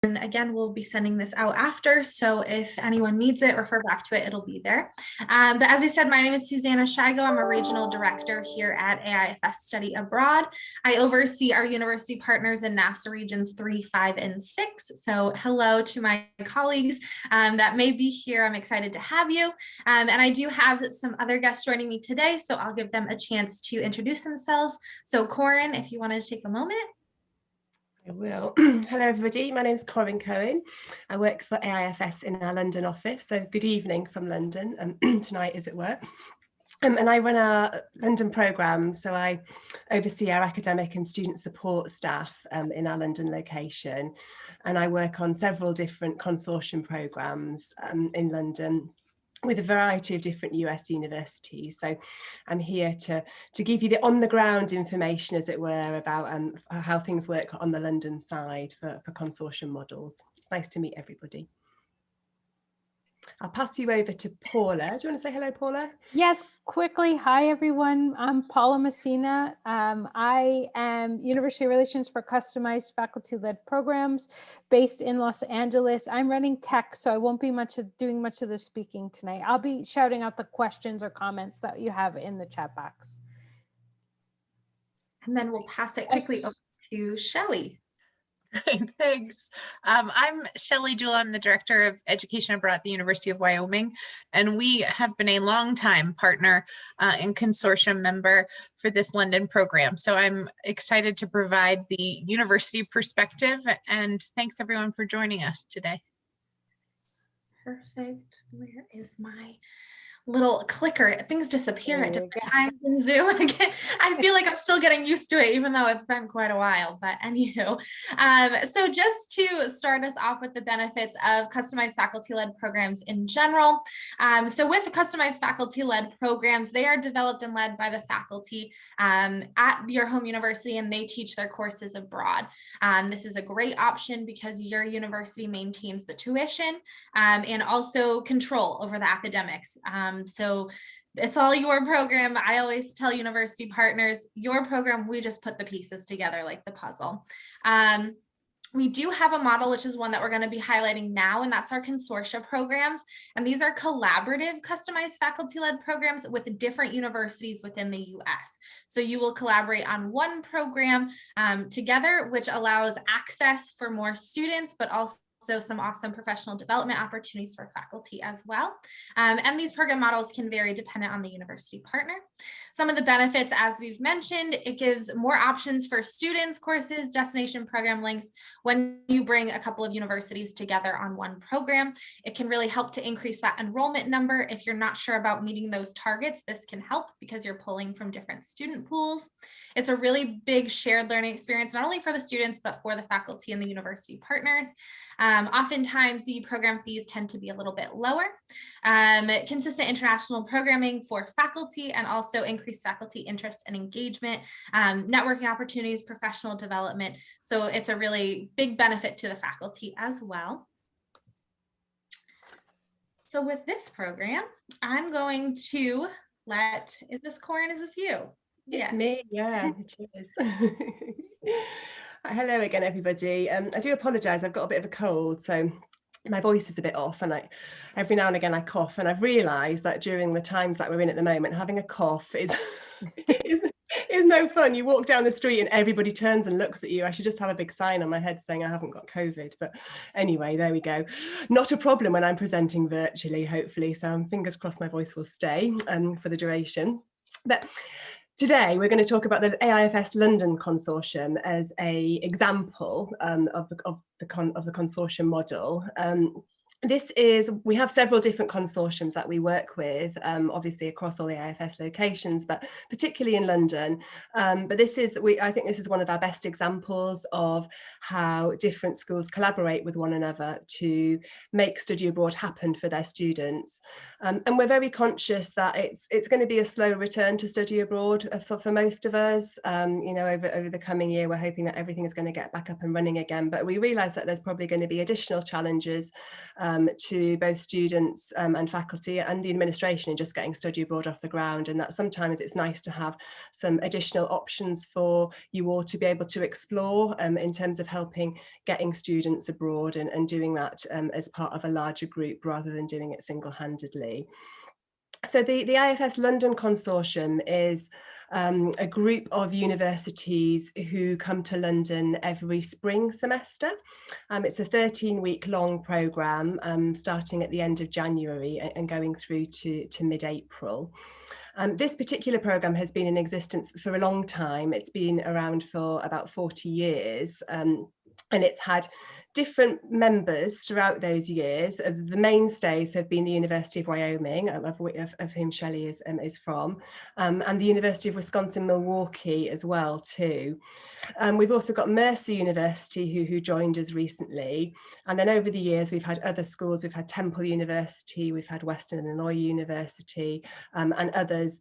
again, we'll be sending this out after, so if anyone needs it, refer back to it, it'll be there. But as I said, my name is Susanna Shigo. I'm a regional director here at AIFS Study Abroad. I oversee our university partners in NASA regions 3, 5, and 6. So hello to my colleagues that may be here. I'm excited to have you. And I do have some other guests joining me today, so I'll give them a chance to introduce themselves. So Corin, if you wanted to take a moment. I will. Hello everybody, my name is Corin Cohen. I work for AIFS in our London office, so good evening from London, tonight as it were. And I run our London programme, so I oversee our academic and student support staff in our London location, and I work on several different consortium programmes in London, with a variety of different US universities. So I'm here to give you the on-the-ground information, as it were, about how things work on the London side for consortium models. It's nice to meet everybody. I'll pass you over to Paula. Do you want to say hello, Paula? Yes, quickly. Hi, everyone. I'm Paula Messina. I am University Relations for Customized Faculty-Led Programs based in Los Angeles. I'm running tech, so I won't be doing much of the speaking tonight. I'll be shouting out the questions or comments that you have in the chat box. And then we'll pass it quickly over to Shelley. Great, thanks. I'm Shelley Jewell. I'm the Director of Education Abroad at the University of Wyoming, and we have been a long-time partner and consortium member for this London program. So I'm excited to provide the university perspective, and thanks everyone for joining us today. Perfect. Where is my little clicker? Things disappear at different times in Zoom. I feel like I'm still getting used to it, even though it's been quite a while, but anywho. So just to start us off with the benefits of customized faculty-led programs in general. So with customized faculty-led programs, they are developed and led by the faculty at your home university, and they teach their courses abroad. This is a great option because your university maintains the tuition and also control over the academics. So it's all your program. I always tell university partners, your program, we just put the pieces together like the puzzle. We do have a model, which is one that we're going to be highlighting now, and that's our consortia programs. And these are collaborative customized faculty-led programs with different universities within the US. So you will collaborate on one program together, which allows access for more students, but also some awesome professional development opportunities for faculty as well. And these program models can vary dependent on the university partner. Some of the benefits, as we've mentioned, it gives more options for students, courses, destination program links. When you bring a couple of universities together on one program, it can really help to increase that enrollment number. If you're not sure about meeting those targets, this can help because you're pulling from different student pools. It's a really big shared learning experience, not only for the students, but for the faculty and the university partners. Oftentimes the program fees tend to be a little bit lower. Consistent international programming for faculty, and also increased faculty interest and engagement, networking opportunities, professional development. So it's a really big benefit to the faculty as well. So with this program, I'm going to is this Corin, is this you? It's yes. me, yeah, it is. Hello again, everybody. I do apologise, I've got a bit of a cold, so my voice is a bit off, and every now and again I cough, and I've realised that during the times that we're in at the moment, having a cough is no fun. You walk down the street and everybody turns and looks at you. I should just have a big sign on my head saying I haven't got COVID, but anyway, there we go. Not a problem when I'm presenting virtually, hopefully, so fingers crossed my voice will stay for the duration. But today, we're going to talk about the AIFS London Consortium as an example of the consortium model. We have several different consortiums that we work with, obviously across all the AIFS locations, but particularly in London. But I think this is one of our best examples of how different schools collaborate with one another to make study abroad happen for their students. And we're very conscious that it's going to be a slow return to study abroad for most of us. Over the coming year, we're hoping that everything is going to get back up and running again. But we realise that there's probably going to be additional challenges to both students and faculty and the administration in just getting study abroad off the ground, and that sometimes it's nice to have some additional options for you all to be able to explore in terms of helping getting students abroad and doing that as part of a larger group rather than doing it single-handedly. So the AIFS London Consortium is a group of universities who come to London every spring semester. It's a 13-week long programme starting at the end of January and going through to mid-April. This particular programme has been in existence for a long time. It's been around for about 40 years. And it's had different members throughout those years. The mainstays have been the University of Wyoming, of whom Shelley is from, and the University of Wisconsin-Milwaukee as well too. We've also got Mercer University who joined us recently, and then over the years we've had other schools. We've had Temple University, we've had Western Illinois University, and others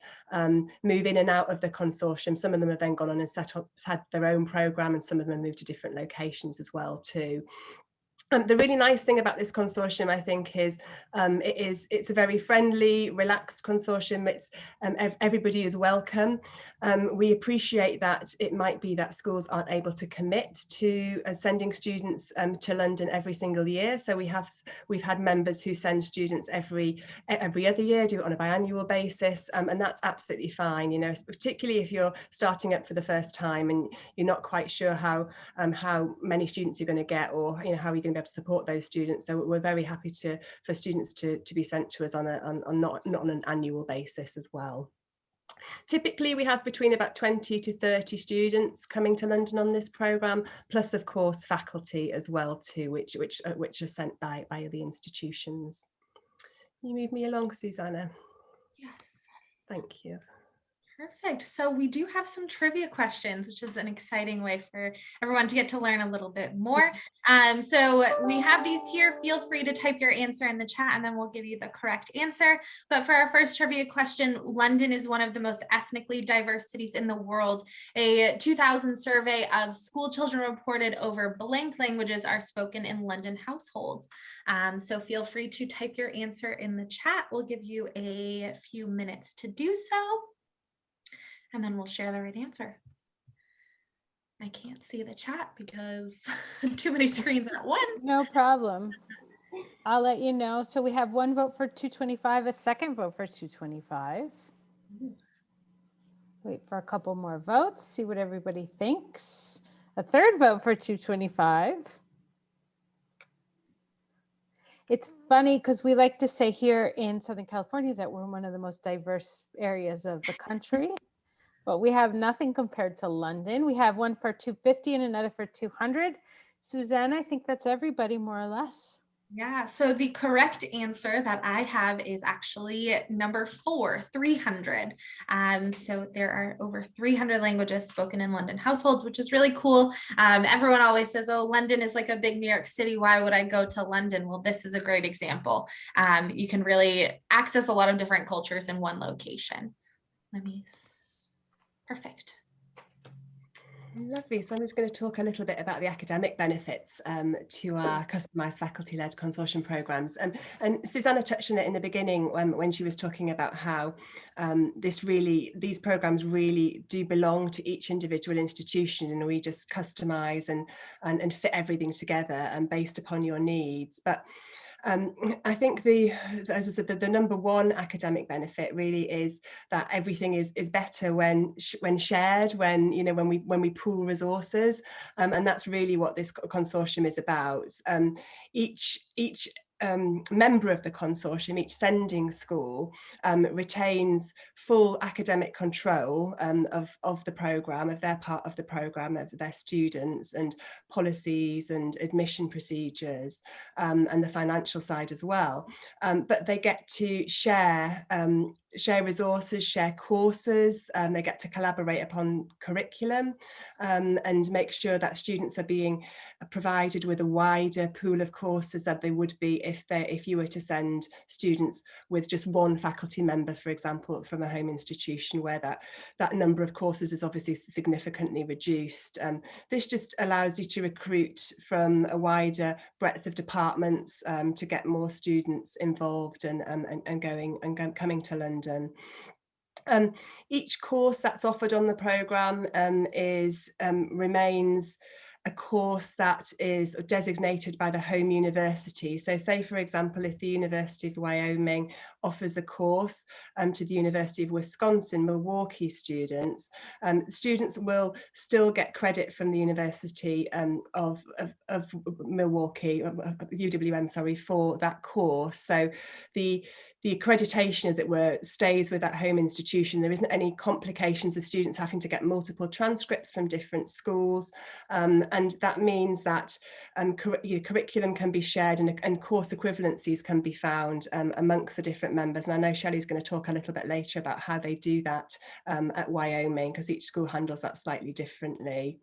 move in and out of the consortium. Some of them have then gone on and had their own programme, and some of them have moved to different locations as well too. The really nice thing about this consortium, I think, is it's a very friendly, relaxed consortium. It's everybody is welcome. We appreciate that it might be that schools aren't able to commit to sending students to London every single year. So we've had members who send students every other year, do it on a biannual basis, and that's absolutely fine. You know, particularly if you're starting up for the first time and you're not quite sure how many students you're going to get, or how you're going to be able to support those students. So we're very happy for students to be sent to us on not on an annual basis as well. Typically, we have between about 20 to 30 students coming to London on this programme, plus of course faculty as well too, which are sent by the institutions. Can you move me along, Susanna? Yes. Thank you. Perfect. So we do have some trivia questions, which is an exciting way for everyone to get to learn a little bit more. So we have these here. Feel free to type your answer in the chat and then we'll give you the correct answer. But for our first trivia question, London is one of the most ethnically diverse cities in the world. A 2000 survey of school children reported over blank languages are spoken in London households. So feel free to type your answer in the chat. We'll give you a few minutes to do so. And then we'll share the right answer. I can't see the chat because too many screens at once. No problem. I'll let you know. So we have one vote for 225, a second vote for 225. Wait for a couple more votes, see what everybody thinks. A third vote for 225. It's funny because we like to say here in Southern California that we're one of the most diverse areas of the country. But we have nothing compared to London. We have one for 250 and another for 200. Suzanne, I think that's everybody more or less. Yeah, so the correct answer that I have is actually number 4, 300. So there are over 300 languages spoken in London households, which is really cool. Everyone always says, oh, London is like a big New York City. Why would I go to London? Well, this is a great example. You can really access a lot of different cultures in one location. Perfect. Lovely. So I'm just going to talk a little bit about the academic benefits to our customised faculty-led consortium programmes. And Susanna touched on it in the beginning when she was talking about how these programmes really do belong to each individual institution, and we just customise and fit everything together and based upon your needs. But I think as I said, the number one academic benefit really is that everything is better when shared, when we pool resources, and that's really what this consortium is about. Each member of the consortium, each sending school, retains full academic control of the programme, of their part of the programme, of their students and policies and admission procedures, and the financial side as well. But they get to share share resources, share courses, they get to collaborate upon curriculum, and make sure that students are being provided with a wider pool of courses than they would be if you were to send students with just one faculty member, for example, from a home institution, where that number of courses is obviously significantly reduced. This just allows you to recruit from a wider breadth of departments, to get more students involved and coming to London. Each course that's offered on the programme remains a course that is designated by the home university. So say, for example, if the University of Wyoming offers a course to the University of Wisconsin Milwaukee students, students will still get credit from the University of Milwaukee, UWM, sorry, for that course. So the accreditation, as it were, stays with that home institution. There isn't any complications of students having to get multiple transcripts from different schools, and that means that curriculum can be shared, and course equivalencies can be found amongst the different members. And I know Shelley's going to talk a little bit later about how they do that at Wyoming, because each school handles that slightly differently.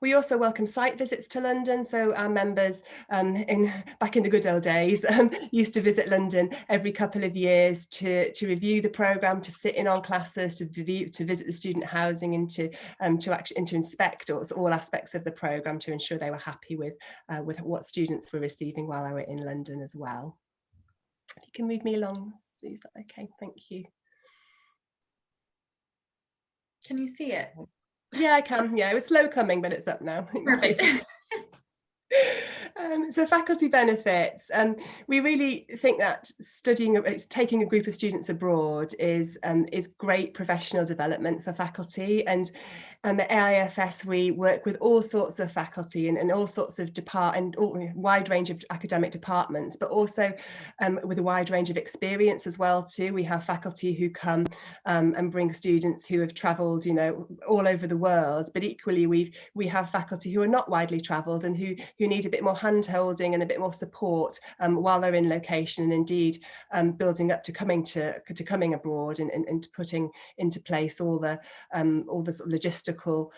We also welcome site visits to London. So our members back in the good old days used to visit London every couple of years to review the programme, to sit in on classes, to visit the student housing, and to inspect all aspects of the programme to ensure they were happy with what students were receiving while they were in London as well. If you can move me along, Susan. Okay, thank you. Can you see it? Yeah, I can. Yeah, it was slow coming, but it's up now. Perfect. So faculty benefits, we really think that taking a group of students abroad is great professional development for faculty. And at AIFS we work with all sorts of faculty and all sorts of wide range of academic departments, but also with a wide range of experience as well too. We have faculty who come and bring students who have travelled, all over the world, but equally we have faculty who are not widely travelled and who need a bit more hand-holding and a bit more support while they're in location, and indeed building up to coming abroad and putting into place all the sort of logistical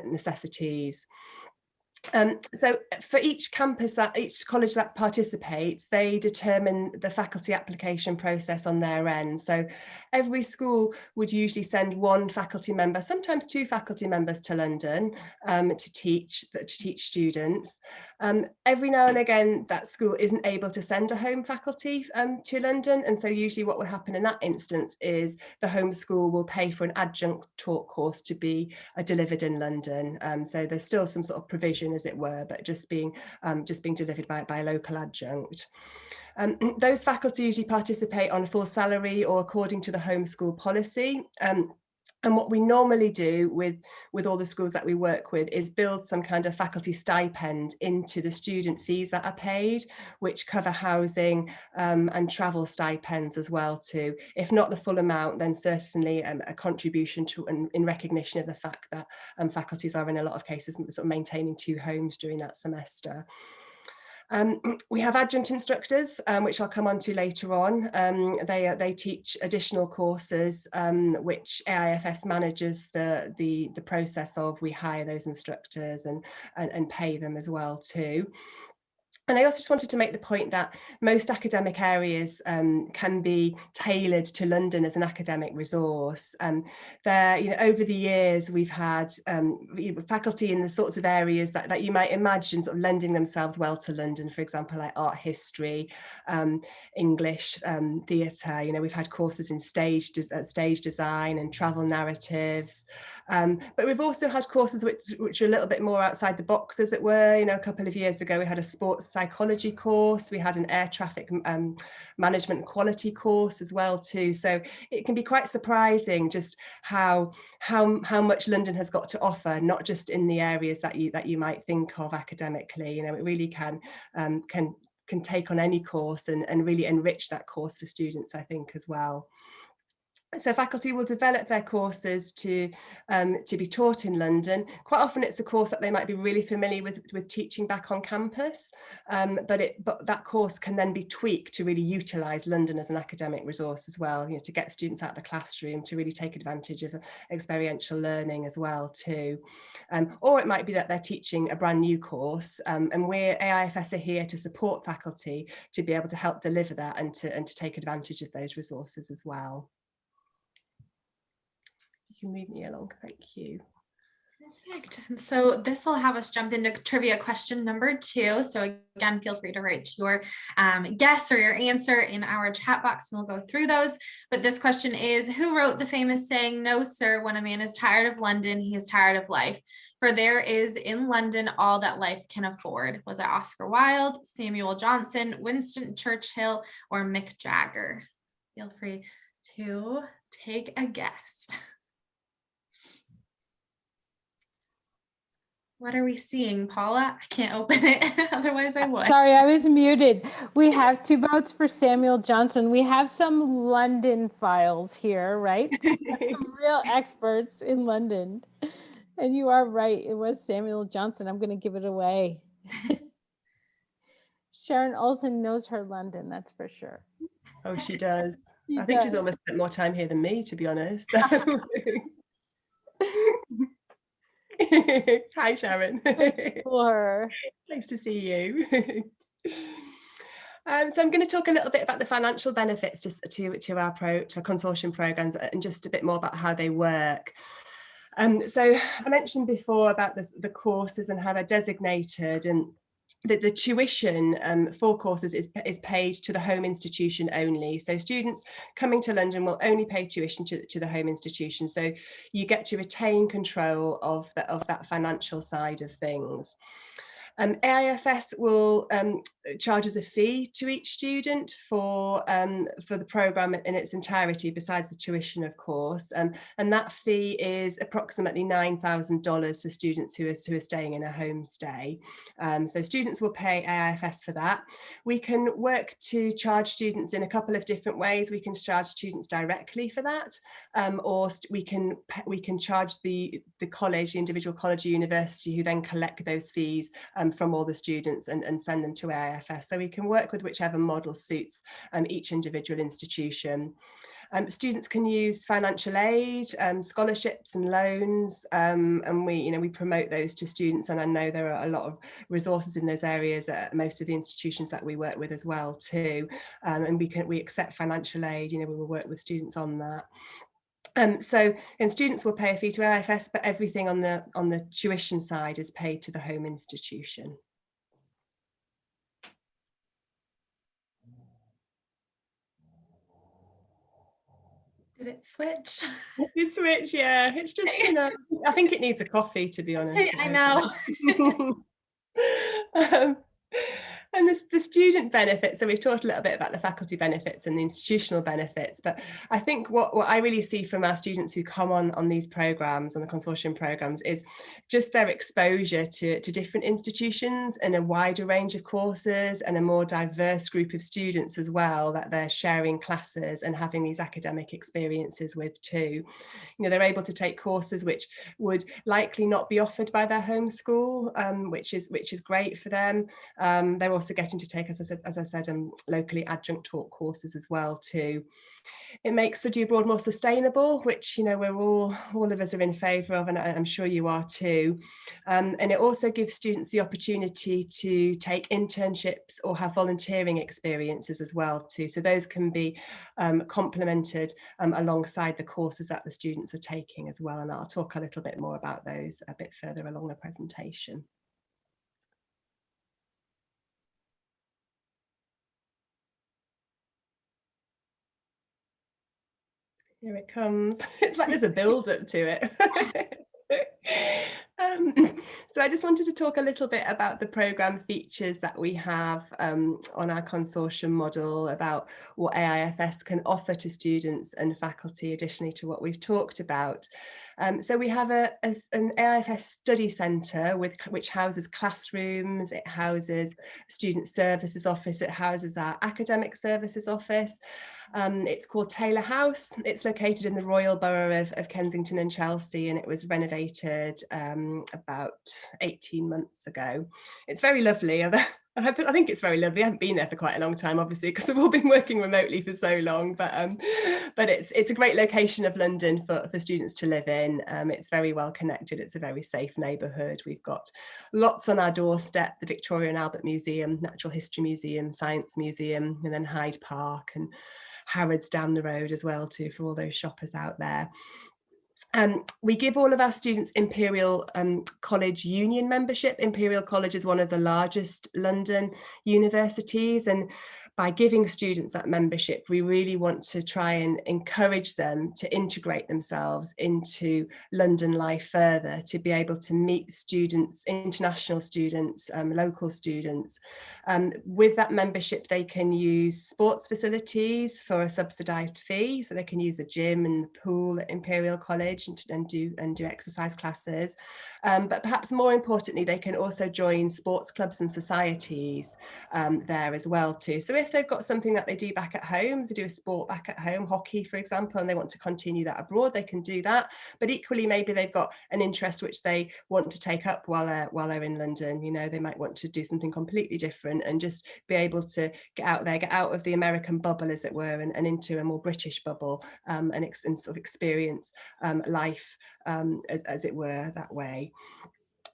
necessities. So for each college that participates, they determine the faculty application process on their end. So every school would usually send one faculty member, sometimes two faculty members, to London to teach students. Every now and again, that school isn't able to send a home faculty to London, and so usually what would happen in that instance is the home school will pay for an adjunct taught course to be delivered in London. So there's still some sort of provision, as it were, but just being delivered by a local adjunct. Those faculty usually participate on a full salary or according to the home school policy. And what we normally do with all the schools that we work with is build some kind of faculty stipend into the student fees that are paid, which cover housing and travel stipends as well too. If not the full amount, then certainly a contribution to, and in recognition of the fact that faculties are in a lot of cases sort of maintaining two homes during that semester. We have adjunct instructors, which I'll come on to later on. They teach additional courses, which AIFS manages the process of. We hire those instructors and pay them as well too. And I also just wanted to make the point that most academic areas can be tailored to London as an academic resource. Over the years, we've had faculty in the sorts of areas that you might imagine sort of lending themselves well to London, for example, like art history, English, theatre. We've had courses in stage design and travel narratives. But we've also had courses which are a little bit more outside the box, as it were. A couple of years ago, we had a sports psychology course. We had an air traffic management quality course as well too. So it can be quite surprising just how much London has got to offer, not just in the areas that you might think of academically. It really can take on any course and really enrich that course for students, I think, as well. So faculty will develop their courses to be taught in London. Quite often it's a course that they might be really familiar with teaching back on campus, but that course can then be tweaked to really utilise London as an academic resource as well, to get students out of the classroom, to really take advantage of experiential learning as well too. Or it might be that they're teaching a brand new course, and we're AIFS are here to support faculty to be able to help deliver that and to take advantage of those resources as well. You can move me along, thank you. Perfect. And so this will have us jump into trivia question number 2. So again, feel free to write your guess or your answer in our chat box and we'll go through those. But this question is, who wrote the famous saying, "No, sir, when a man is tired of London, he is tired of life. For there is in London all that life can afford"? Was it Oscar Wilde, Samuel Johnson, Winston Churchill, or Mick Jagger? Feel free to take a guess. What are we seeing, Paula? I can't open it, otherwise I would. Sorry, I was muted. We have 2 votes for Samuel Johnson. We have some London files here, right? Some real experts in London. And you are right, it was Samuel Johnson. I'm going to give it away. Sharon Olsen knows her London, that's for sure. Oh, she does. She I think does. she's almost spent more time here than me, to be honest. Hi, Sharon. For Nice to see you. So I'm going to talk a little bit about the financial benefits to our consortium programs and just a bit more about how they work. So I mentioned before about the courses and how they're designated, and the tuition for courses is paid to the home institution only. So students coming to London will only pay tuition to the home institution. So you get to retain control of that financial side of things. AIFS will charges a fee to each student for the programme in its entirety, besides the tuition, of course. And that fee is approximately $9,000 for students who are staying in a homestay. So students will pay AIFS for that. We can work to charge students in a couple of different ways. We can charge students directly for that, or we can charge the college, the individual college or university, who then collect those fees from all the students and send them to AIFS. So we can work with whichever model suits each individual institution. Students can use financial aid, scholarships and loans, and we promote those to students, and I know there are a lot of resources in those areas at most of the institutions that we work with as well too, and we accept financial aid. We will work with students on that. And students will pay a fee to AIFS, but everything on the tuition side is paid to the home institution. Did it switch? It did switch, yeah. It's just, I think it needs a coffee, to be honest. I know. And the student benefits, so we've talked a little bit about the faculty benefits and the institutional benefits, but I think what I really see from our students who come on these programs, on the consortium programs, is just their exposure to different institutions and a wider range of courses and a more diverse group of students as well, that they're sharing classes and having these academic experiences with too. They're able to take courses which would likely not be offered by their home school, which is great for them. They're also getting to take, as I said, locally adjunct taught courses as well too. It makes study abroad more sustainable, which we're all of us are in favour of, and I'm sure you are too. And it also gives students the opportunity to take internships or have volunteering experiences as well too. So those can be complemented alongside the courses that the students are taking as well. And I'll talk a little bit more about those a bit further along the presentation. Here it comes. It's like there's a build up to it. So I just wanted to talk a little bit about the programme features that we have on our consortium model, about what AIFS can offer to students and faculty, additionally to what we've talked about. So we have an AIFS study centre which houses classrooms, it houses student services office, it houses our academic services office. It's called Taylor House. It's located in the Royal Borough of Kensington and Chelsea, and it was renovated about 18 months ago. It's very lovely. I think it's very lovely. I haven't been there for quite a long time, obviously, because we've all been working remotely for so long. But it's a great location of London for students to live in. It's very well connected. It's a very safe neighbourhood. We've got lots on our doorstep: the Victoria and Albert Museum, Natural History Museum, Science Museum, and then Hyde Park and Harrods down the road as well too, for all those shoppers out there. We give all of our students Imperial College Union membership. Imperial College is one of the largest London universities, and by giving students that membership, we really want to try and encourage them to integrate themselves into London life further, to be able to meet students, international students, local students. With that membership, they can use sports facilities for a subsidised fee, so they can use the gym and the pool at Imperial College and do exercise classes. But perhaps more importantly, they can also join sports clubs and societies there as well too. So if they've got something that they do back at home, they do a sport back at home, hockey for example, and they want to continue that abroad, they can do that. But equally, maybe they've got an interest which they want to take up while they're in London. You know, they might want to do something completely different and just be able to get out there, get out of the American bubble, as it were, and into a more British bubble, and sort of experience life, as it were, that way.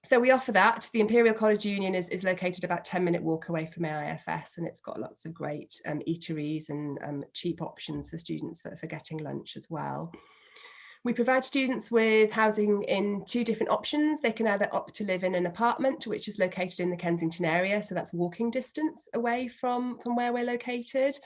So we offer that. The Imperial College Union is located about 10-minute walk away from AIFS, and it's got lots of great eateries and cheap options for students for getting lunch as well. We provide students with housing in 2 different options. They can either opt to live in an apartment, which is located in the Kensington area, so that's walking distance away from where we're located.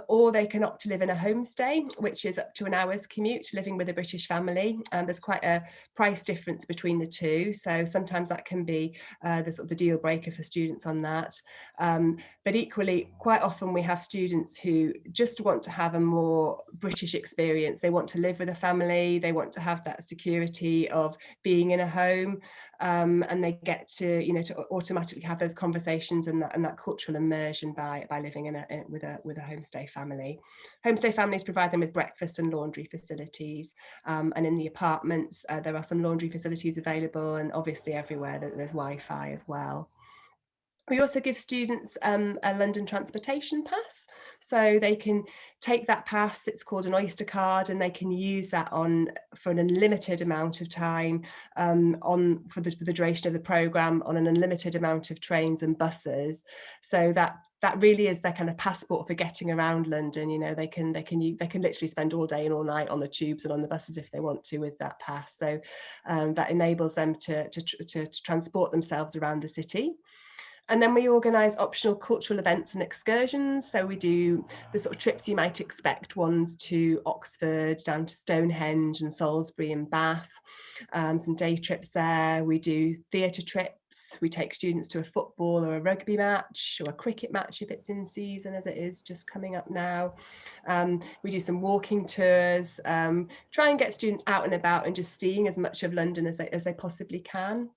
Or they can opt to live in a homestay, which is up to an hour's commute, living with a British family. There's quite a price difference between the two, so sometimes that can be the sort of the deal breaker for students on that. But equally, quite often we have students who just want to have a more British experience. They want to live with a family, they want to have that security of being in a home, and they get to, you know, to automatically have those conversations and that cultural immersion by living with a homestay family. Homestay families provide them with breakfast and laundry facilities, and in the apartments there are some laundry facilities available, and obviously everywhere there's Wi-Fi as well. We also give students a London transportation pass, so they can take that pass. It's called an Oyster card, and they can use that for an unlimited amount of time for the duration of the programme, on an unlimited amount of trains and buses. So that really is their kind of passport for getting around London. You know, they can literally spend all day and all night on the tubes and on the buses if they want to with that pass. So that enables them to transport themselves around the city. And then we organise optional cultural events and excursions. So we do the sort of trips you might expect, ones to Oxford, down to Stonehenge and Salisbury and Bath, some day trips there. We do theatre trips. We take students to a football or a rugby match or a cricket match if it's in season, as it is just coming up now. We do some walking tours, try and get students out and about and just seeing as much of London as they possibly can.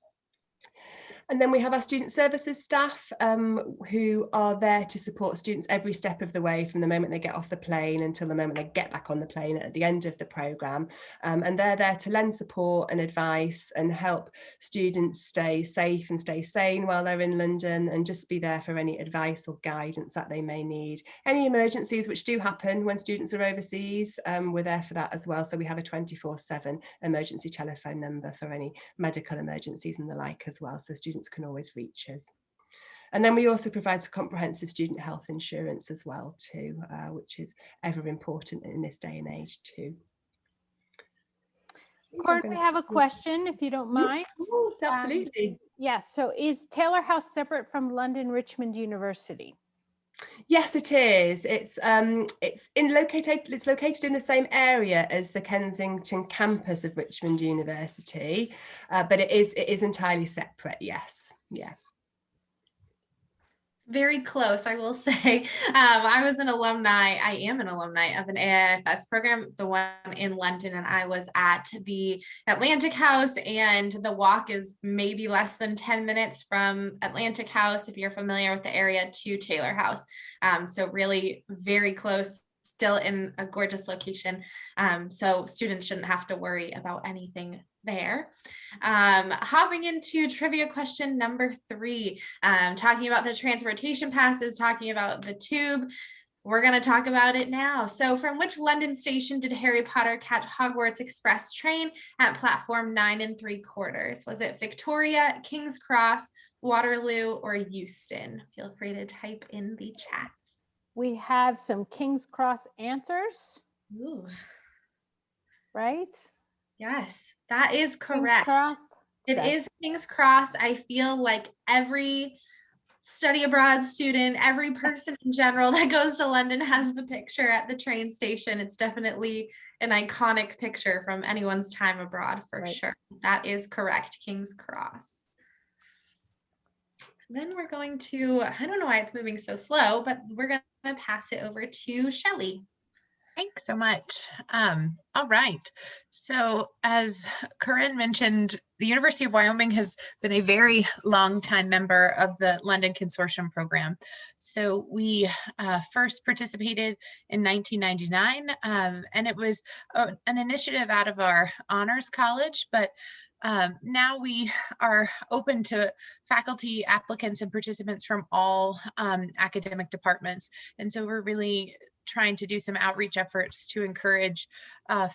And then we have our student services staff who are there to support students every step of the way, from the moment they get off the plane until the moment they get back on the plane at the end of the programme. And they're there to lend support and advice and help students stay safe and stay sane while they're in London, and just be there for any advice or guidance that they may need. Any emergencies which do happen when students are overseas, we're there for that as well. So we have a 24/7 emergency telephone number for any medical emergencies and the like as well, so students can always reach us. And then we also provide comprehensive student health insurance as well too, which is ever important in this day and age too. Corin, we have a question, if you don't mind. Of course, absolutely. Yes, so is Taylor House separate from London Richmond University? Yes, it is. It's located in the same area as the Kensington campus of Richmond University, but it is entirely separate. Yes, yeah. Very close, I will say. I was an alumni, I am an alumni of an AIFS program, the one in London, and I was at the Atlantic House, and the walk is maybe less than 10 minutes from Atlantic House, if you're familiar with the area, to Taylor House. So really very close, still in a gorgeous location. So students shouldn't have to worry about anything there. Hopping into trivia question number 3, talking about the transportation passes, talking about the tube. We're going to talk about it now. So from which London station did Harry Potter catch Hogwarts Express train at platform 9 3/4? Was it Victoria, King's Cross, Waterloo, or Euston? Feel free to type in the chat. We have some King's Cross answers. Ooh. Right? Yes, that is correct. King's Cross? It is King's Cross. I feel like every study abroad student, every person in general that goes to London has the picture at the train station. It's definitely an iconic picture from anyone's time abroad for sure. That is correct, King's Cross. Then we're going to, I don't know why it's moving so slow, but we're going to pass it over to Shelley. Thanks so much. All right. So as Corinne mentioned, the University of Wyoming has been a very long time member of the London Consortium program. So we first participated in 1999, and it was an initiative out of our honors college, but now we are open to faculty, applicants, and participants from all academic departments. And so we're really trying to do some outreach efforts to encourage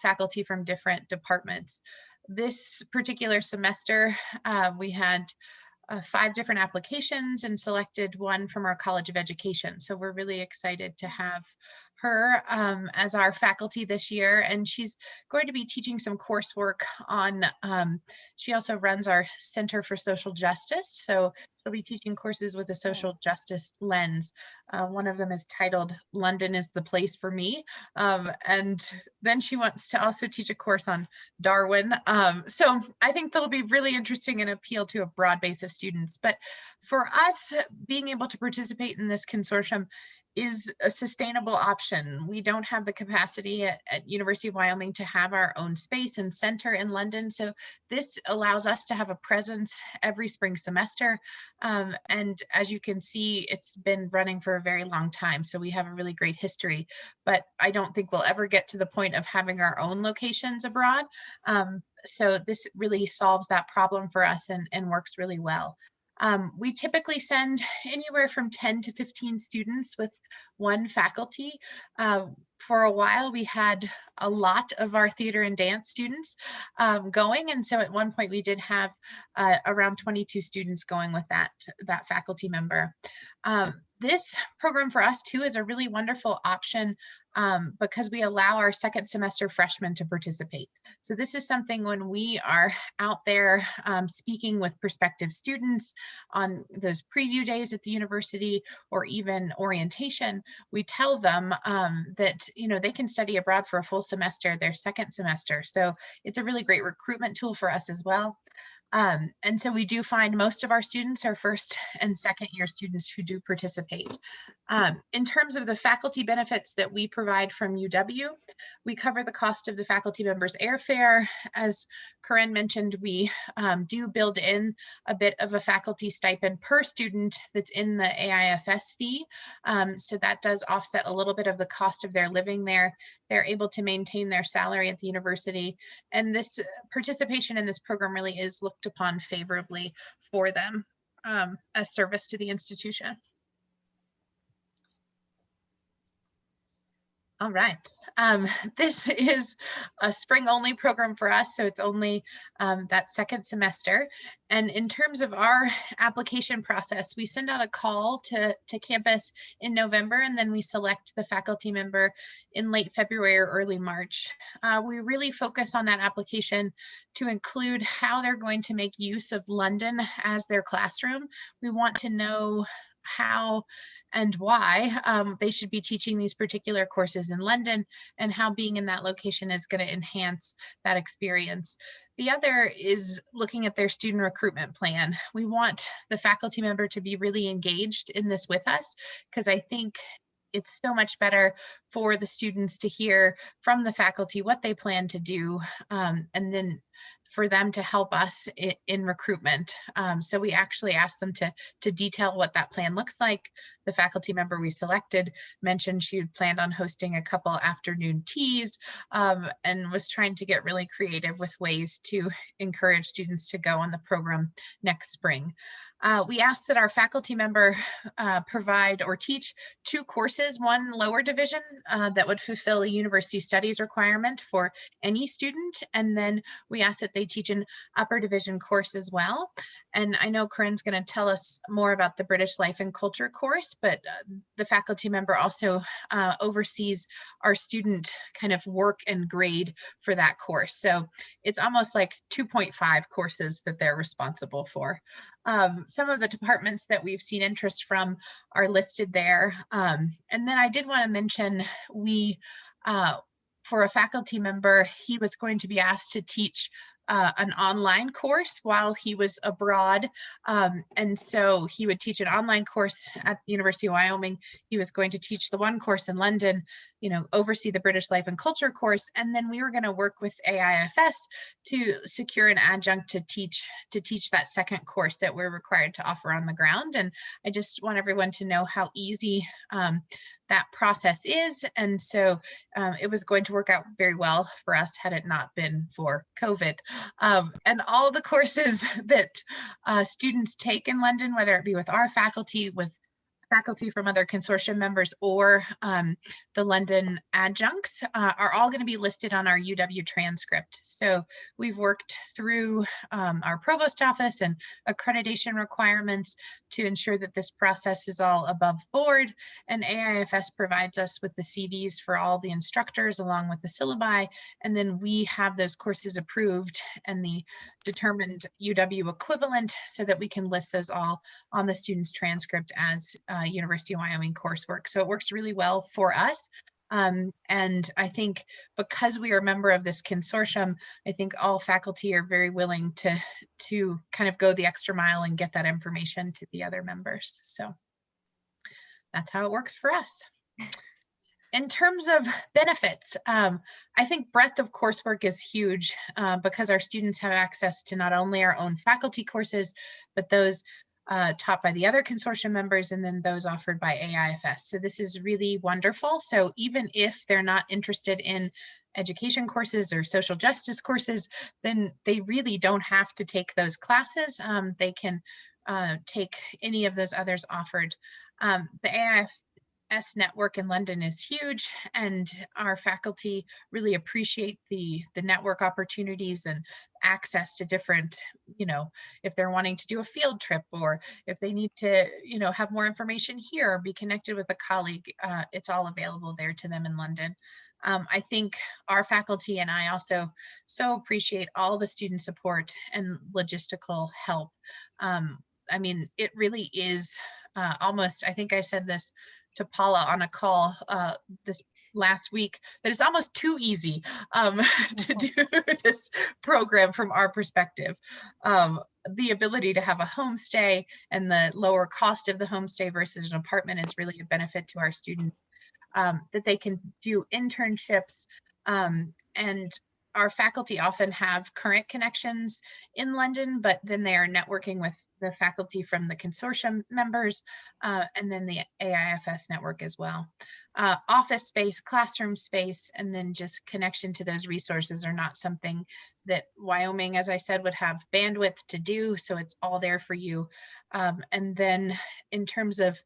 faculty from different departments. This particular semester, we had 5 different applications and selected one from our College of Education. So we're really excited to have her as our faculty this year, and she's going to be teaching some coursework on, she also runs our Center for Social Justice, so she'll be teaching courses with a social justice lens. One of them is titled London is the Place for Me, and then she wants to also teach a course on Darwin. So I think that'll be really interesting and appeal to a broad base of students. But for us, being able to participate in this consortium is a sustainable option. We don't have the capacity at University of Wyoming to have our own space and center in London. So this allows us to have a presence every spring semester. And as you can see, it's been running for a very long time. So we have a really great history, but I don't think we'll ever get to the point of having our own locations abroad. So this really solves that problem for us and works really well. We typically send anywhere from 10 to 15 students with one faculty. For a while, we had a lot of our theater and dance students going. And so at one point we did have around 22 students going with that faculty member. This program for us too is a really wonderful option because we allow our second semester freshmen to participate. So this is something when we are out there speaking with prospective students on those preview days at the university or even orientation, we tell them that they can study abroad for a full semester, their second semester. So it's a really great recruitment tool for us as well. And so we do find most of our students are first and second year students who do participate. In terms of the faculty benefits that we provide from UW, we cover the cost of the faculty members' airfare. As Corinne mentioned, we do build in a bit of a faculty stipend per student that's in the AIFS fee. So that does offset a little bit of the cost of their living there. They're able to maintain their salary at the university. And this participation in this program really is looked upon favorably for them as service to the institution. All right, this is a spring only program for us, so it's only that second semester. And in terms of our application process, we send out a call to campus in November, and then we select the faculty member in late February or early March. We really focus on that application to include how they're going to make use of London as their classroom. We want to know how and why they should be teaching these particular courses in London, and how being in that location is going to enhance that experience. The other is looking at their student recruitment plan. We want the faculty member to be really engaged in this with us, because I think it's so much better for the students to hear from the faculty what they plan to do, and then for them to help us in recruitment. So we actually asked them to detail what that plan looks like. The faculty member we selected mentioned she had planned on hosting a couple afternoon teas, and was trying to get really creative with ways to encourage students to go on the program next spring. We asked that our faculty member provide or teach 2 courses, one lower division that would fulfill a university studies requirement for any student, and then we asked that they teach an upper division course as well. And I know Corinne's going to tell us more about the British Life and Culture course, but the faculty member also oversees our student kind of work and grade for that course. So it's almost like 2.5 courses that they're responsible for. Some of the departments that we've seen interest from are listed there. And then I did want to mention for a faculty member, he was going to be asked to teach an online course while he was abroad. And so he would teach an online course at the University of Wyoming. He was going to teach the one course in London, oversee the British Life and Culture course. And then we were going to work with AIFS to secure an adjunct to teach that second course that we're required to offer on the ground. And I just want everyone to know how easy that process is. And so it was going to work out very well for us had it not been for COVID. And all the courses that students take in London, whether it be with our faculty, with faculty from other consortium members, or the London adjuncts, are all going to be listed on our UW transcript. So we've worked through our provost office and accreditation requirements to ensure that this process is all above board, and AIFS provides us with the CVs for all the instructors along with the syllabi, and then we have those courses approved and the determined UW equivalent so that we can list those all on the student's transcript as University of Wyoming coursework. So it works really well for us. And I think because we are a member of this consortium, I think all faculty are very willing to kind of go the extra mile and get that information to the other members. So that's how it works for us. In terms of benefits, I think breadth of coursework is huge because our students have access to not only our own faculty courses, but those taught by the other consortium members, and then those offered by AIFS. So this is really wonderful. So even if they're not interested in education courses or social justice courses, then they really don't have to take those classes. They can take any of those others offered. The AIFS network in London is huge, and our faculty really appreciate the network opportunities and access to different, if they're wanting to do a field trip, or if they need to, have more information here or be connected with a colleague, it's all available there to them in London. I think our faculty and I also so appreciate all the student support and logistical help. I mean, it really is almost, I think I said this to Paula on a call this last week, that it's almost too easy to do this program from our perspective. The ability to have a homestay and the lower cost of the homestay versus an apartment is really a benefit to our students. That they can do internships, and our faculty often have current connections in London, but then they are networking with the faculty from the consortium members, and then the AIFS network as well. Office space, classroom space, and then just connection to those resources are not something that Wyoming, as I said, would have bandwidth to do, so it's all there for you. And then in terms of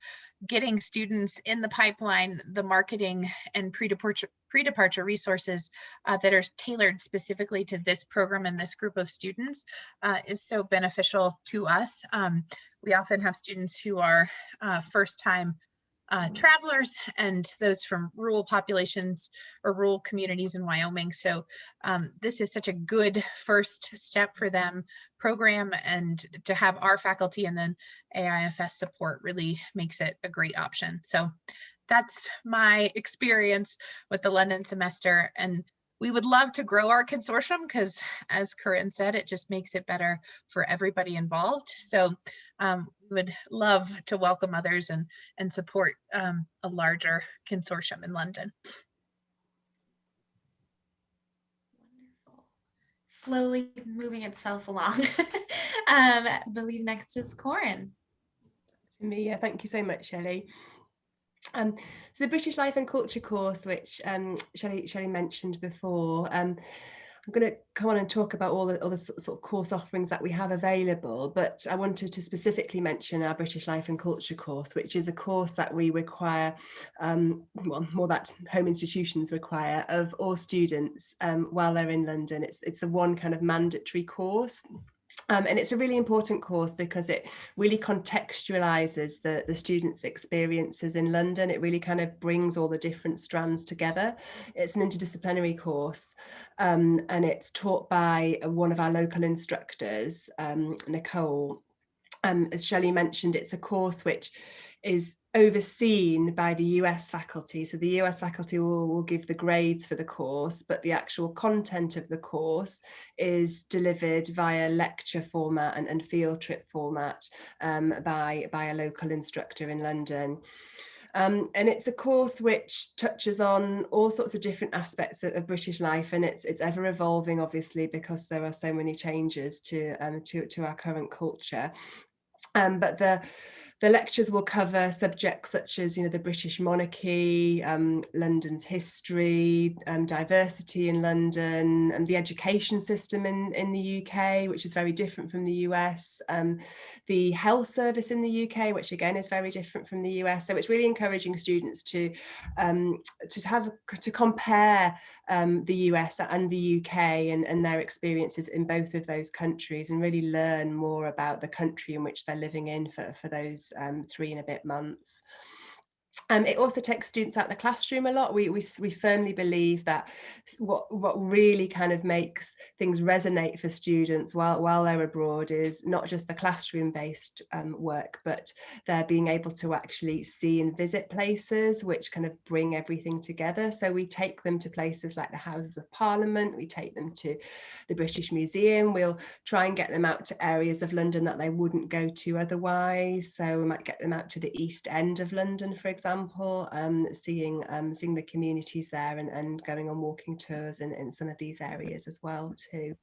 getting students in the pipeline, the marketing and pre-departure resources that are tailored specifically to this program and this group of students is so beneficial to us. We often have students who are first-time travelers and those from rural populations or rural communities in Wyoming. So this is such a good first step for them program, and to have our faculty and then AIFS support really makes it a great option. So that's my experience with the London semester, and we would love to grow our consortium because, as Corinne said, it just makes it better for everybody involved. So we would love to welcome others and support a larger consortium in London. Wonderful. Slowly moving itself along. I believe next is Corinne. Me, yeah, thank you so much, Shelley. So the British Life and Culture course, which Shelley mentioned before, I'm going to come on and talk about all the sort of course offerings that we have available, but I wanted to specifically mention our British Life and Culture course, which is a course that we require, well, more that home institutions require of all students while they're in London. It's the one kind of mandatory course. And it's a really important course because it really contextualizes the students' experiences in London. It really kind of brings all the different strands together. It's an interdisciplinary course, and it's taught by one of our local instructors, Nicole. As Shelley mentioned, it's a course which is overseen by the US faculty. So the US faculty will give the grades for the course, but the actual content of the course is delivered via lecture format and field trip format by a local instructor in London. And it's a course which touches on all sorts of different aspects of British life, and it's ever evolving, obviously, because there are so many changes to our current culture. But the lectures will cover subjects such as, the British monarchy, London's history, diversity in London, and the education system in the UK, which is very different from the US, the health service in the UK, which again is very different from the US. So it's really encouraging students to compare the US and the UK and their experiences in both of those countries, and really learn more about the country in which they're living in for those 3 and a bit months. It also takes students out of the classroom a lot. We firmly believe that what really kind of makes things resonate for students while they're abroad is not just the classroom-based work, but they're being able to actually see and visit places which kind of bring everything together. So we take them to places like the Houses of Parliament, we take them to the British Museum, we'll try and get them out to areas of London that they wouldn't go to otherwise. So we might get them out to the East End of London, for example, seeing the communities there and going on walking tours in some of these areas as well too.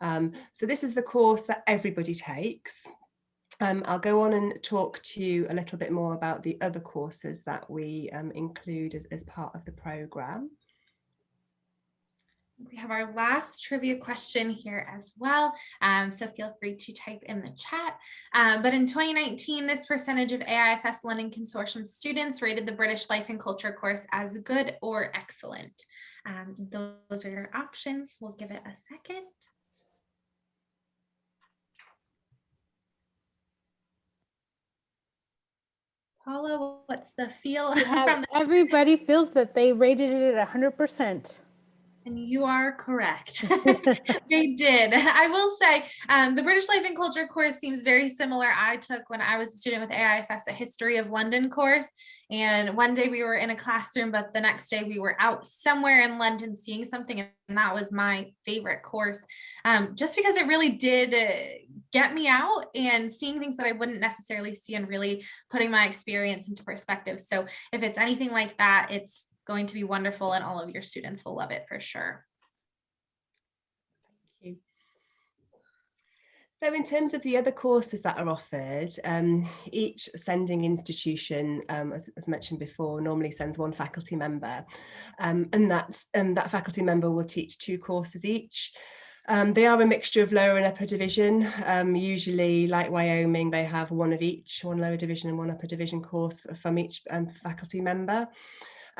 So this is the course that everybody takes. I'll go on and talk to you a little bit more about the other courses that we include as part of the programme. We have our last trivia question here as well, so feel free to type in the chat. But in 2019, this percentage of AIFS London Consortium students rated the British Life and Culture course as good or excellent. Those are your options. We'll give it a second. Paula, what's the feel? Everybody feels that they rated it at 100%. And you are correct. They did. I will say the British Life and Culture course seems very similar. I took, when I was a student with AIFS, a History of London course. And one day we were in a classroom, but the next day we were out somewhere in London seeing something. And that was my favorite course, just because it really did get me out and seeing things that I wouldn't necessarily see and really putting my experience into perspective. So if it's anything like that, it's going to be wonderful, and all of your students will love it for sure. Thank you. So in terms of the other courses that are offered, each sending institution, as mentioned before, normally sends one faculty member, and that faculty member will teach 2 courses each. They are a mixture of lower and upper division. Usually, like Wyoming, they have one of each, one lower division and one upper division course from each faculty member.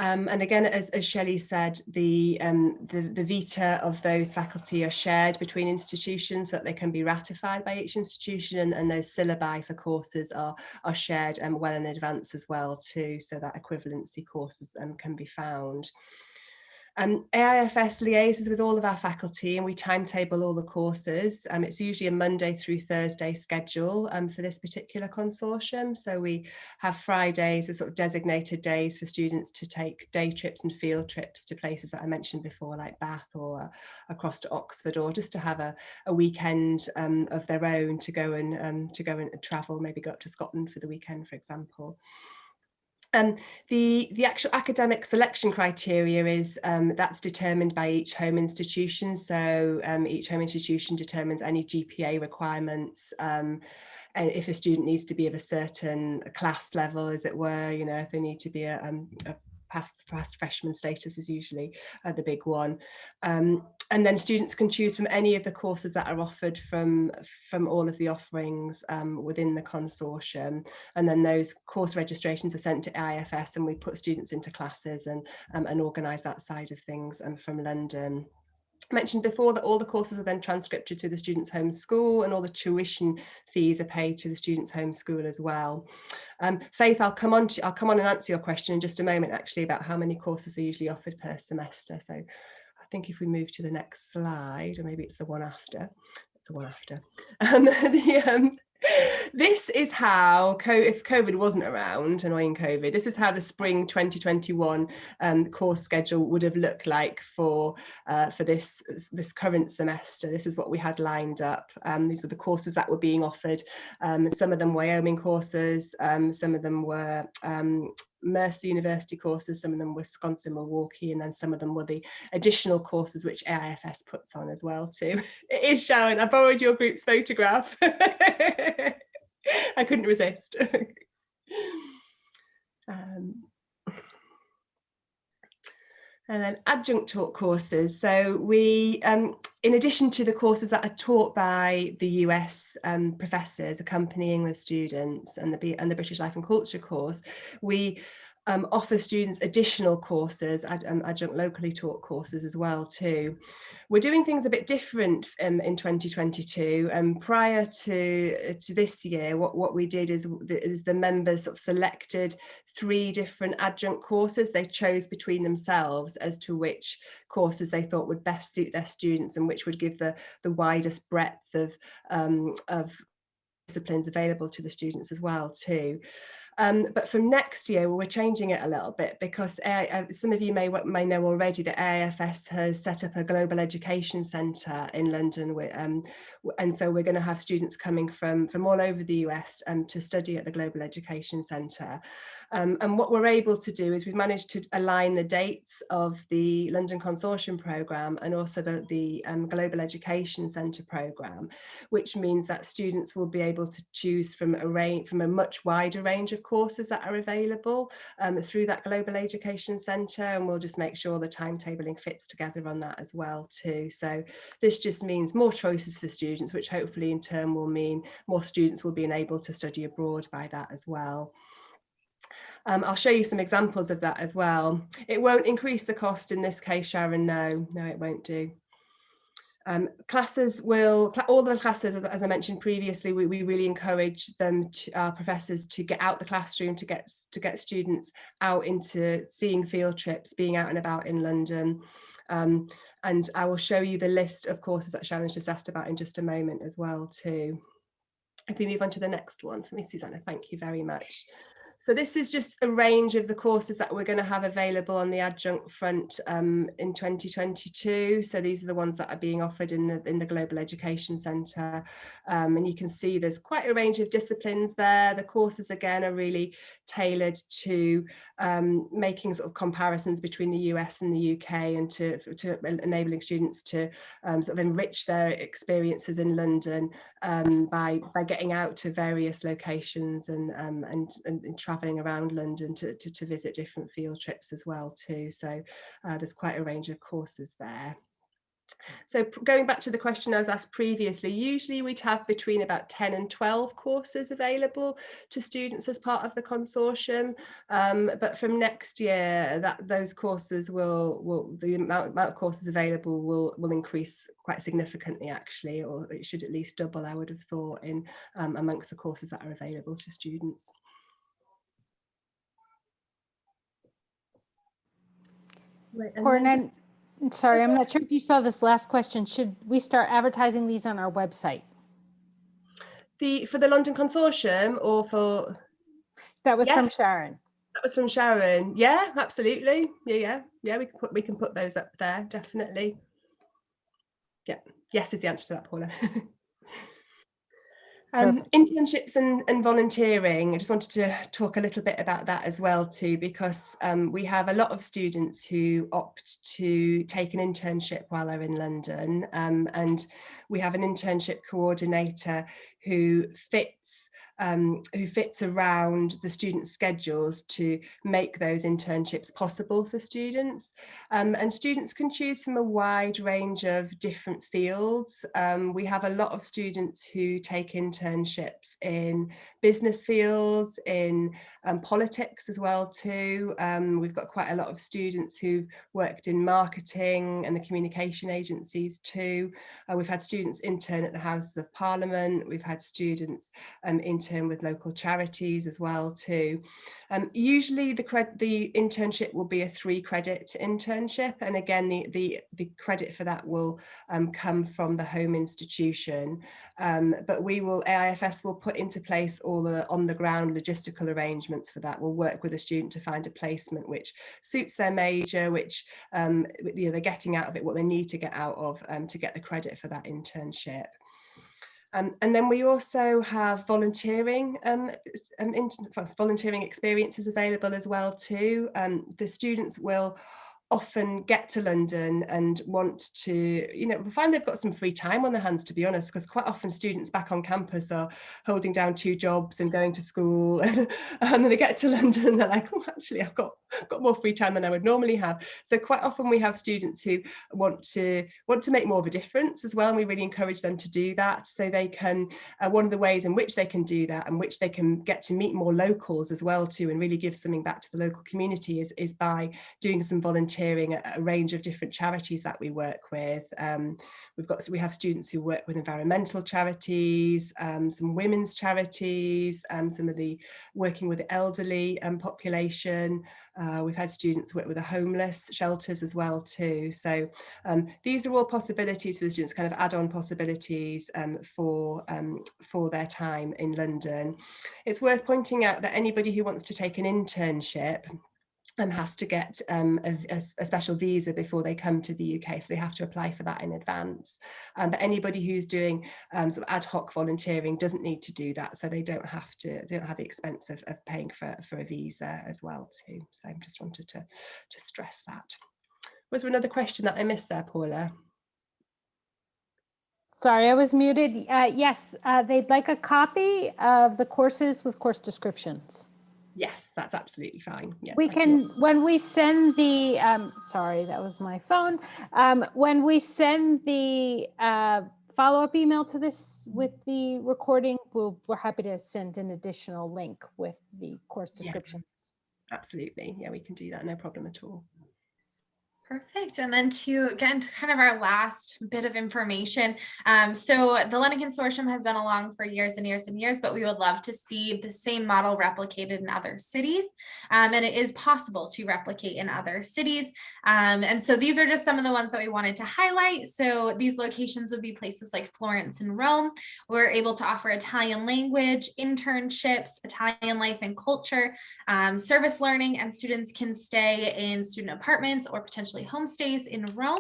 And again, as Shelley said, the vita of those faculty are shared between institutions so that they can be ratified by each institution, and those syllabi for courses are shared well in advance as well too, so that equivalency courses can be found. AIFS liaises with all of our faculty and we timetable all the courses. It's usually a Monday through Thursday schedule for this particular consortium. So we have Fridays as sort of designated days for students to take day trips and field trips to places that I mentioned before, like Bath or across to Oxford, or just to have a weekend of their own to go and travel, maybe go up to Scotland for the weekend, for example. The actual academic selection criteria is that's determined by each home institution. So each home institution determines any GPA requirements, and if a student needs to be of a certain class level, as it were, you know, if they need to be a past freshman status is usually the big one. And then students can choose from any of the courses that are offered from all of the offerings within the consortium. And then those course registrations are sent to AIFS and we put students into classes and organise that side of things from London. I mentioned before that all the courses are then transcripted to the student's home school and all the tuition fees are paid to the student's home school as well. Faith, I'll come on and answer your question in just a moment actually about how many courses are usually offered per semester. So I think if we move to the next slide, or maybe it's the one after. It's the one after. This is how, if COVID wasn't around, annoying COVID, this is how the spring 2021 course schedule would have looked like for this current semester. This is what we had lined up. These were the courses that were being offered. Some of them Wyoming courses, some of them were Mercer University courses, some of them were Wisconsin, Milwaukee, and then some of them were the additional courses which AIFS puts on as well too. It is Sharon, I borrowed your group's photograph. I couldn't resist. And then adjunct taught courses. So we, in addition to the courses that are taught by the US professors accompanying the students and the British Life and Culture course, we offer students additional courses, adjunct locally taught courses as well too. We're doing things a bit different in 2022. Prior to this year, what we did is the members sort of selected 3 different adjunct courses. They chose between themselves as to which courses they thought would best suit their students and which would give the widest breadth of disciplines available to the students as well too. But from next year, we're changing it a little bit because some of you may know already that AIFS has set up a global education centre in London, and so we're going to have students coming from all over the US to study at the Global Education Centre. And what we're able to do is we've managed to align the dates of the London Consortium programme and also the Global Education Centre programme, which means that students will be able to choose from a much wider range of courses that are available through that Global Education Centre, and we'll just make sure the timetabling fits together on that as well too. So this just means more choices for students, which hopefully in turn will mean more students will be enabled to study abroad by that as well. I'll show you some examples of that as well. It won't increase the cost in this case, Sharon, no, it won't do. Classes will, all the classes, as I mentioned previously, we really encourage them, our professors, to get out the classroom, to get students out into seeing field trips, being out and about in London. And I will show you the list of courses that Sharon's just asked about in just a moment as well too. If we move on to the next one for me, Susanna, thank you very much. So this is just a range of the courses that we're going to have available on the adjunct front in 2022. So these are the ones that are being offered in the Global Education Centre. And you can see there's quite a range of disciplines there. The courses, again, are really tailored to making sort of comparisons between the US and the UK and to enabling students to sort of enrich their experiences in London by getting out to various locations and traveling around London to visit different field trips as well too. So there's quite a range of courses there. So going back to the question I was asked previously, usually we'd have between about 10 and 12 courses available to students as part of the consortium. But from next year, those courses the amount of courses available will increase quite significantly, actually, or it should at least double, I would have thought, in amongst the courses that are available to students. Right, Corinne, sorry, I'm not sure if you saw this last question. Should we start advertising these on our website? For the London Consortium, or for? That was from Yes, Sharon. that was from Sharon. Yeah, absolutely. Yeah. We can put those up there, definitely. Yeah. Yes is the answer to that, Paula. Internships and volunteering. I just wanted to talk a little bit about that as well too, because we have a lot of students who opt to take an internship while they're in London, and we have an internship coordinator who fits around the students' schedules to make those internships possible for students. And students can choose from a wide range of different fields. We have a lot of students who take internships in business fields, in politics as well too. We've got quite a lot of students who've worked in marketing and the communication agencies too. We've had students intern at the Houses of Parliament. We've had students intern with local charities as well too. Usually the internship will be a 3-credit internship, and again the credit for that will come from the home institution, but AIFS will put into place all the on-the-ground logistical arrangements for that. We'll work with a student to find a placement which suits their major, which they're getting out of it what they need to get out of to get the credit for that internship. And then we also have volunteering experiences available as well too. The students will often get to London and want to, find they've got some free time on their hands, to be honest, because quite often students back on campus are holding down 2 jobs and going to school, and then they get to London and they're like, oh, actually, I've got more free time than I would normally have. So quite often we have students who want to make more of a difference as well, and we really encourage them to do that. So they can, one of the ways in which they can do that and which they can get to meet more locals as well too, and really give something back to the local community is by doing some volunteering at a range of different charities that we work with. We have students who work with environmental charities, some women's charities, some of the working with the elderly population. We've had students work with the homeless shelters as well too. So these are all possibilities for the students, kind of add-on possibilities for their time in London. It's worth pointing out that anybody who wants to take an internship has to get a special visa before they come to the UK, so they have to apply for that in advance. But anybody who's doing sort of ad hoc volunteering doesn't need to do that, so they don't have the expense of paying for a visa as well too. So I just wanted to stress that. Was there another question that I missed there, Paula? Sorry, I was muted. Yes, they'd like a copy of the courses with course descriptions. Yes, that's absolutely fine. Yeah, we can, when we send the, sorry, that was my phone. When we send the follow-up email to this with the recording, we're happy to send an additional link with the course descriptions. Yeah, absolutely. Yeah, we can do that. No problem at all. Perfect. And then to get into kind of our last bit of information. So the London Consortium has been along for years and years and years, but we would love to see the same model replicated in other cities. And it is possible to replicate in other cities. And so these are just some of the ones that we wanted to highlight. So these locations would be places like Florence and Rome. We're able to offer Italian language, internships, Italian life and culture, service learning, and students can stay in student apartments or potentially homestays in Rome.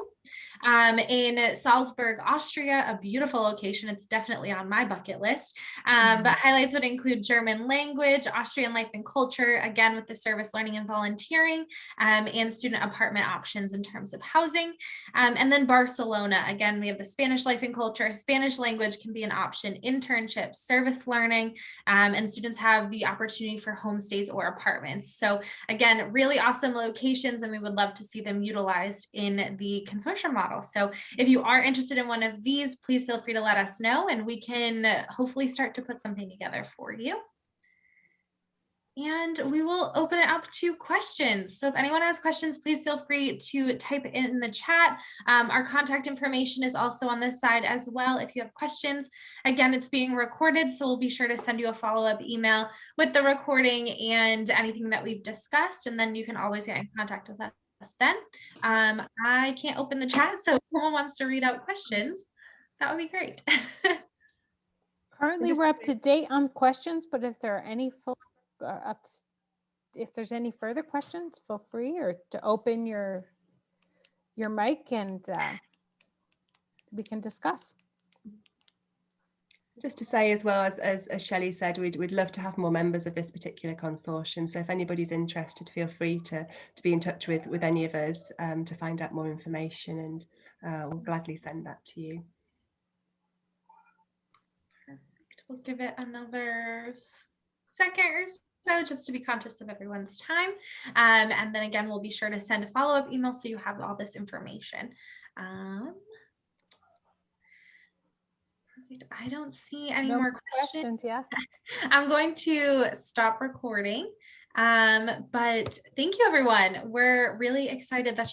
In Salzburg, Austria, a beautiful location. It's definitely on my bucket list. But highlights would include German language, Austrian life and culture, again with the service learning and volunteering, and student apartment options in terms of housing. And then Barcelona, again, we have the Spanish life and culture. Spanish language can be an option, internships, service learning, and students have the opportunity for homestays or apartments. So again, really awesome locations, and we would love to see them utilized in the consortium consortium model. So if you are interested in one of these, please feel free to let us know, and we can hopefully start to put something together for you. And we will open it up to questions. So if anyone has questions, please feel free to type it in the chat. Our contact information is also on this side as well if you have questions. Again, it's being recorded, so we'll be sure to send you a follow-up email with the recording and anything that we've discussed, and then you can always get in contact with us then. I can't open the chat, so if someone wants to read out questions, that would be great. Currently, we're up to date on questions, but if there are any if there's any further questions, feel free or to open your mic and we can discuss. Just to say as well, as Shelley said, we'd love to have more members of this particular consortium. So if anybody's interested, feel free to be in touch with any of us to find out more information, and we'll gladly send that to you. Perfect. We'll give it another second or so just to be conscious of everyone's time. And then again, we'll be sure to send a follow-up email so you have all this information. Perfect. I don't see any more questions. Yeah. I'm going to stop recording. But thank you, everyone. We're really excited that